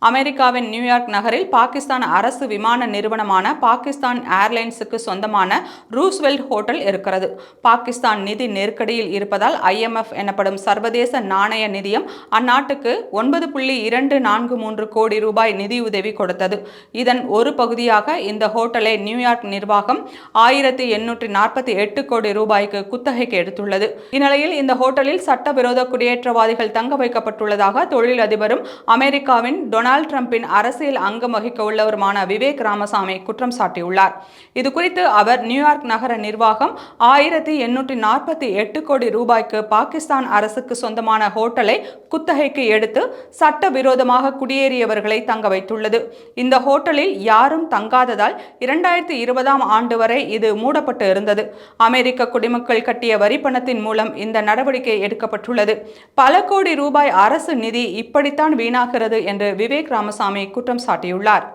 அமெரிக்காவின் நியூயார்க் நகரில் பாகிஸ்தான் அரசு விமான நிறுவனமான பாகிஸ்தான் ஏர்லைன்ஸுக்கு சொந்தமான ரூஸ்வெல்ட் ஹோட்டல் இருக்கிறது. பாகிஸ்தான் நிதி நெருக்கடியில் இருப்பதால் IMF எனப்படும் சர்வதேச நாணய நிதியம் அந்நாட்டுக்கு 9.243 கோடி ரூபாய் நிதியுதவி கொடுத்தது. இதன் ஒரு பகுதியாக இந்த ஹோட்டலை நியூயார்க் நிர்வாகம் 1848 கோடி ரூபாய்க்கு குத்தகைக்கு எடுத்துள்ளது. இந்நிலையில் இந்த ஹோட்டலில் சட்டவிரோத குடியேற்றவாதிகள் தங்க வைக்கப்பட்டுள்ளதாக தொழிலதிபரும் அமெரிக்காவின் டொனால்ட் ட்ரம்பின் அரசியல் அங்கம் வகிக்க உள்ளவருமான விவேக் ராமசாமி குற்றம் சாட்டியுள்ளார். இதுகுறித்து அவர் நியூயார்க் நகர நிர்வாகம் 1848 கோடி ரூபாய்க்கு பாகிஸ்தான் அரசுக்கு சொந்தமான ஹோட்டலை குத்தகைக்கு எடுத்து சட்டவிரோதமாக குடியேறியவர்களை தங்க வைத்துள்ளது. இந்த ஹோட்டலில் யாரும் தங்காததால் 2020ஆம் ஆண்டு வரை இது மூடப்பட்டு இருந்தது. அமெரிக்க குடிமக்கள் கட்டிய வரிப்பணத்தின் மூலம் இந்த நடவடிக்கை எடுக்கப்பட்டுள்ளது. பல கோடி ரூபாய் அரசு நிதி இப்படித்தான் வீணாகிறது என்று விவேக் ராமசாமி குற்றம் சாட்டியுள்ளார்.